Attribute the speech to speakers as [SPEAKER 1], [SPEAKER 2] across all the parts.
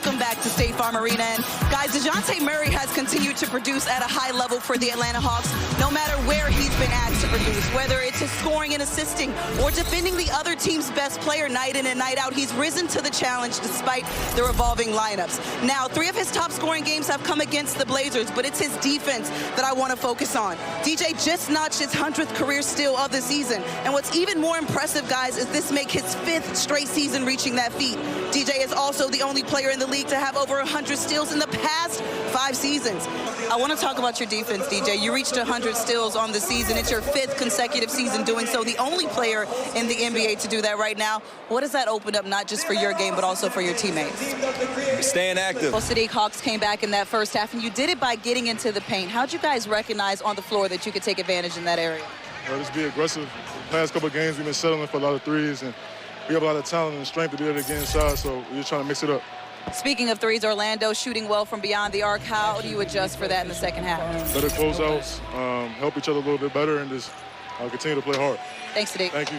[SPEAKER 1] welcome back to State Farm Arena. And guys, DeJounte Murray has continued to produce at a high level for the Atlanta Hawks, no matter where he's been asked to produce, whether it's his scoring and assisting or defending the other team's best player night in and night out. He's risen to the challenge despite the revolving lineups. Now, 3 of his top scoring games have come against the Blazers, but it's his defense that I want to focus on. DJ just notched his 100th career steal of the season. And what's even more impressive, guys, is this make his 5th straight season reaching that feat. DJ is also the only player in the league to have over 100 steals in the past 5 seasons. I want to talk about your defense, DJ. You reached 100 steals on the season. It's your 5th consecutive season doing so, the only player in the NBA to do that right now. What does that open up, not just for your game, but also for your teammates?
[SPEAKER 2] Staying active.
[SPEAKER 1] Well, Sadiq, Hawks came back in that first half, and you did it by getting into the paint. How'd you guys recognize on the floor that you could take advantage in that area?
[SPEAKER 3] Just be aggressive. The past couple of games, we've been settling for a lot of threes, and we have a lot of talent and strength to be able to get inside, so we're just trying to mix it up.
[SPEAKER 1] Speaking of threes, Orlando shooting well from beyond the arc. How do you adjust for that in the second half?
[SPEAKER 3] Better closeouts, help each other a little bit better, and just continue to play hard.
[SPEAKER 1] Thanks, Sadiq.
[SPEAKER 3] Thank you.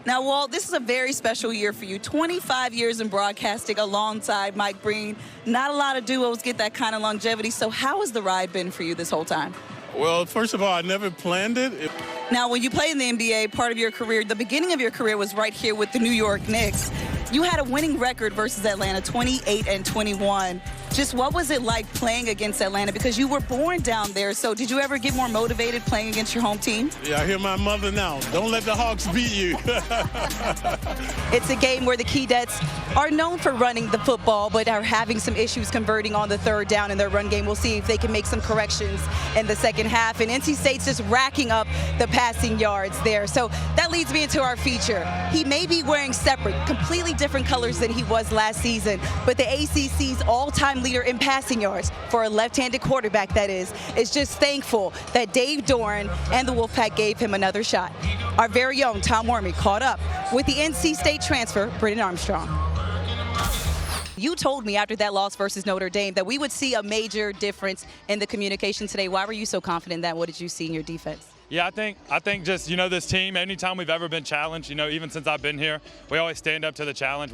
[SPEAKER 1] Now, Walt, this is a very special year for you. 25 years in broadcasting alongside Mike Breen. Not a lot of duos get that kind of longevity. So how has the ride been for you this whole time?
[SPEAKER 4] Well, first of all, I never planned it.
[SPEAKER 1] Now, when you play in the NBA, part of your career, the beginning of your career was right here with the New York Knicks. You had a winning record versus Atlanta, 28-21. Just what was it like playing against Atlanta? Because you were born down there, so did you ever get more motivated playing against your home team?
[SPEAKER 4] Yeah, I hear my mother now. Don't let the Hawks beat you.
[SPEAKER 1] It's a game where the Keydets are known for running the football, but are having some issues converting on the third down in their run game. We'll see if they can make some corrections in the second half. And NC State's just racking up the passing yards there. So that leads me into our feature. He may be wearing separate, completely different colors than he was last season, but the ACC's all-time leader in passing yards, for a left-handed quarterback that is just thankful that Dave Doran and the Wolfpack gave him another shot. Our very own Tom Wormy caught up with the NC State transfer, Brennan Armstrong. You told me after that loss versus Notre Dame that we would see a major difference in the communication today. Why were you so confident in that? What did you see in your defense?
[SPEAKER 5] Yeah, I think just, this team, anytime we've ever been challenged, even since I've been here, we always stand up to the challenge.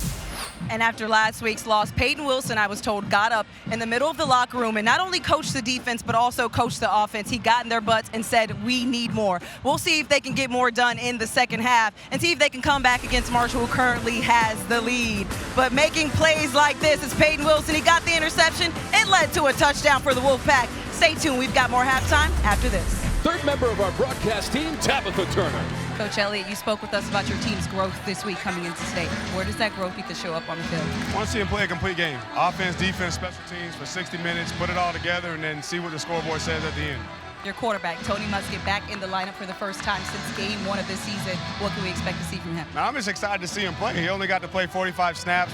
[SPEAKER 1] And after last week's loss, Peyton Wilson, I was told, got up in the middle of the locker room and not only coached the defense, but also coached the offense. He got in their butts and said, we need more. We'll see if they can get more done in the second half and see if they can come back against Marshall, who currently has the lead. But making plays like this is Peyton Wilson. He got the interception. It led to a touchdown for the Wolfpack. Stay tuned. We've got more halftime after this.
[SPEAKER 6] Third member of our broadcast team, Tabitha Turner.
[SPEAKER 1] Coach Elliott, you spoke with us about your team's growth this week coming into state. Where does that growth need to show up on the field?
[SPEAKER 3] I want to see him play a complete game. Offense, defense, special teams for 60 minutes, put it all together, and then see what the scoreboard says at the end.
[SPEAKER 1] Your quarterback, Tony Muskett, back in the lineup for the first time since game 1 of this season. What can we expect to see from him?
[SPEAKER 3] Now, I'm just excited to see him play. He only got to play 45 snaps.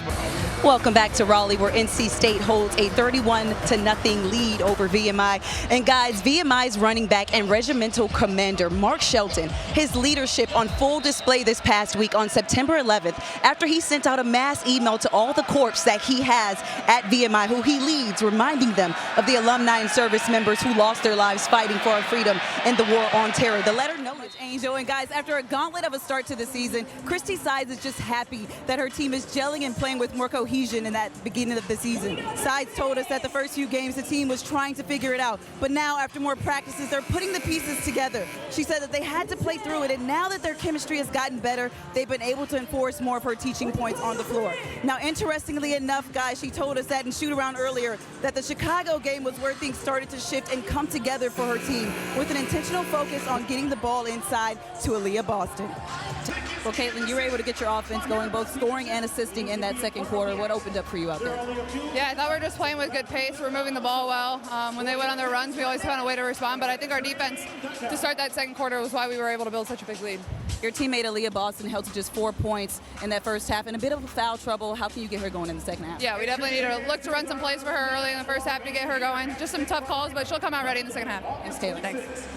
[SPEAKER 1] Welcome back to Raleigh, where NC State holds a 31-0 lead over VMI. And guys, VMI's running back and regimental commander, Mark Shelton, his leadership on full display this past week on September 11th, after he sent out a mass email to all the corps that he has at VMI, who he leads, reminding them of the alumni and service members who lost their lives fighting for our freedom in the war on terror. The letter noted, Angel, and guys, after a gauntlet of a start to the season, Christy Sides is just happy that her team is gelling and playing with more cohesion in that beginning of the season. Sides told us that the first few games the team was trying to figure it out, but now after more practices, they're putting the pieces together. She said that they had to play through it, and now that their chemistry has gotten better, they've been able to enforce more of her teaching points on the floor. Now, interestingly enough, guys, she told us that in shoot-around earlier, that the Chicago game was where things started to shift and come together for her team, with an intentional focus on getting the ball inside to Aaliyah Boston. Well, Caitlin, you were able to get your offense going, both scoring and assisting in that second quarter. What opened up for you out there?
[SPEAKER 7] Yeah, I thought we were just playing with good pace. We're moving the ball well. When they went on their runs, we always found a way to respond, but I think our defense to start that second quarter was why we were able to build such a big lead.
[SPEAKER 1] Your teammate Aaliyah Boston held to just 4 points in that first half and a bit of foul trouble. How can you get her going in the second half?
[SPEAKER 7] Yeah, we definitely need to look to run some plays for her early in the first half to get her going. Just some tough calls, but she'll come out ready in the second half.
[SPEAKER 1] Thanks, Taylor.
[SPEAKER 7] Thanks.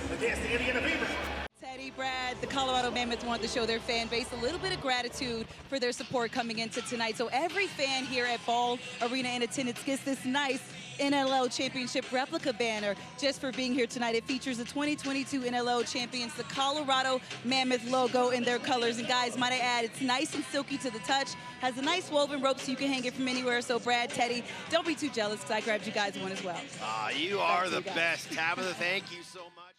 [SPEAKER 1] Teddy Brad, the Colorado Mammoth wanted to show their fan base a little bit of gratitude for their support coming into tonight. So every fan here at Ball Arena in attendance gets this nice NLL Championship replica banner just for being here tonight. It features the 2022 NLL champions, the Colorado Mammoth logo in their colors. And guys, might I add, it's nice and silky to the touch. Has a nice woven rope so you can hang it from anywhere. So Brad, Teddy, don't be too jealous because I grabbed you guys one as well.
[SPEAKER 8] You are the best. Tabitha, thank you so much.